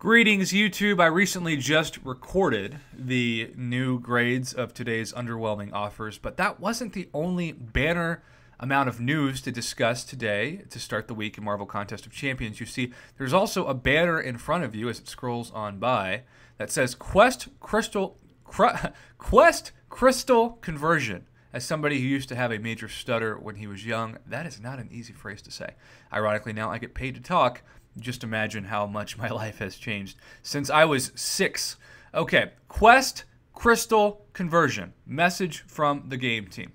Greetings, YouTube. I recently just recorded the new grades of today's underwhelming offers, but that wasn't the only banner amount of news to discuss today to start the week in Marvel Contest of Champions. You see, there's also a banner in front of you as it scrolls on by that says Quest Crystal Conversion. As somebody who used to have a major stutter when he was young, that is not an easy phrase to say. Ironically, now I get paid to talk. Just imagine how much my life has changed since I was 6. Okay, Quest Crystal Conversion. Message from the game team.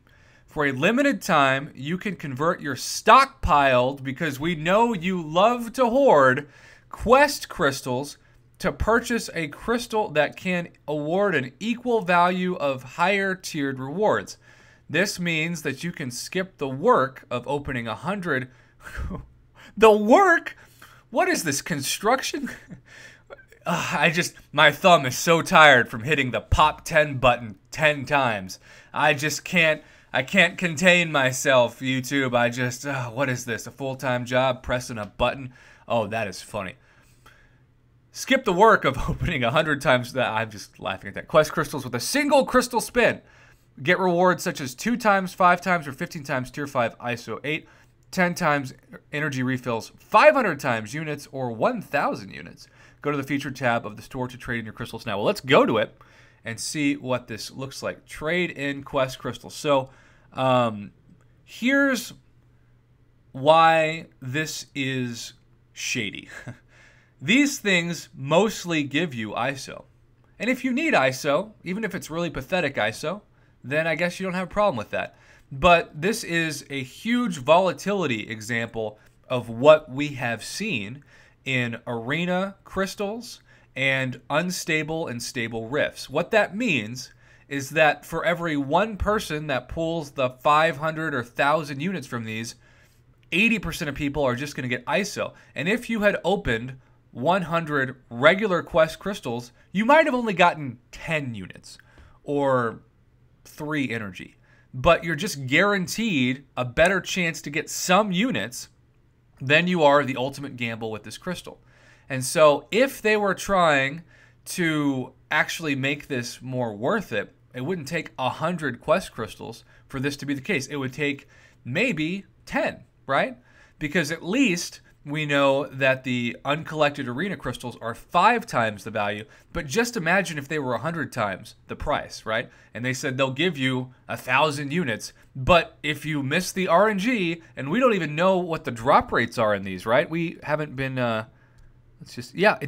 For a limited time, you can convert your stockpiled, because we know you love to hoard, Quest Crystals to purchase a crystal that can award an equal value of higher tiered rewards. This means that you can skip the work of opening 100. The work? What is this, construction? My thumb is so tired from hitting the pop 10 button 10 times. I can't contain myself, YouTube. What is this, a full-time job pressing a button? Oh, that is funny. Skip the work of opening 100 times that. I'm just laughing at that. Quest crystals with a single crystal spin. Get rewards such as 2 times, 5 times, or 15 times tier 5 ISO 8. 10 times energy refills, 500 times units, or 1,000 units. Go to the featured tab of the store to trade in your crystals now. Well, let's go to it and see what this looks like. Trade in Quest crystals. So here's why this is shady. These things mostly give you ISO. And if you need ISO, even if it's really pathetic ISO, then I guess you don't have a problem with that. But this is a huge volatility example of what we have seen in arena crystals and unstable and stable rifts. What that means is that for every one person that pulls the 500 or 1,000 units from these, 80% of people are just going to get ISO. And if you had opened 100 regular Quest crystals, you might have only gotten 10 units or 3 energy. But you're just guaranteed a better chance to get some units than you are the ultimate gamble with this crystal. And so if they were trying to actually make this more worth it, it wouldn't take 100 Quest crystals for this to be the case. It would take maybe 10, right? Because at least we know that the uncollected arena crystals are 5 times the value, but just imagine if they were 100 times the price, right? And they said they'll give you 1,000 units, but if you miss the RNG, and we don't even know what the drop rates are in these, right? We haven't been, it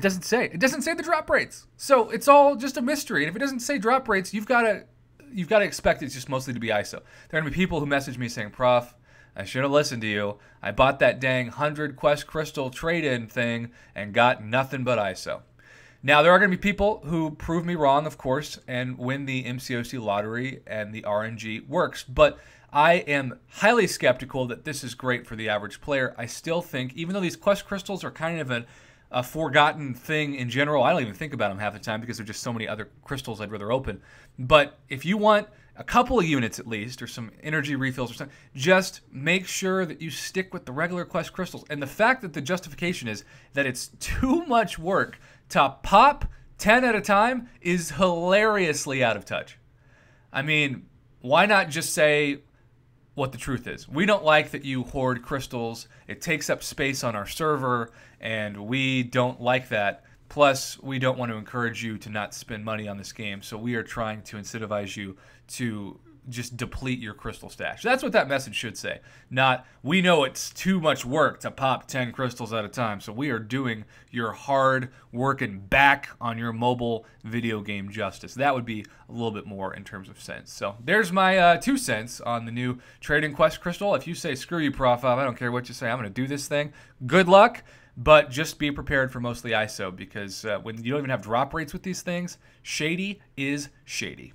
doesn't say. It doesn't say the drop rates. So it's all just a mystery. And if it doesn't say drop rates, you've got to expect it's just mostly to be ISO. There are going to be people who message me saying, Prof, I should have listened to you. I bought that dang 100 Quest Crystal trade-in thing and got nothing but ISO. Now, there are going to be people who prove me wrong, of course, and win the MCOC lottery and the RNG works. But I am highly skeptical that this is great for the average player. I still think, even though these Quest Crystals are kind of a forgotten thing in general, I don't even think about them half the time because there's just so many other crystals I'd rather open. But if you want a couple of units at least, or some energy refills or something, just make sure that you stick with the regular Quest crystals. And the fact that the justification is that it's too much work to pop 10 at a time is hilariously out of touch. I mean, why not just say what the truth is? We don't like that you hoard crystals. It takes up space on our server, and we don't like that. Plus, we don't want to encourage you to not spend money on this game, so we are trying to incentivize you to just deplete your crystal stash. That's what that message should say. Not, we know it's too much work to pop 10 crystals at a time, so we are doing your hard working back on your mobile video game justice. That would be a little bit more in terms of sense. So there's my 2 cents on the new Trading Quest crystal. If you say, screw you, Prof, I don't care what you say, I'm going to do this thing, good luck. But just be prepared for mostly ISO, because when you don't even have drop rates with these things, shady is shady.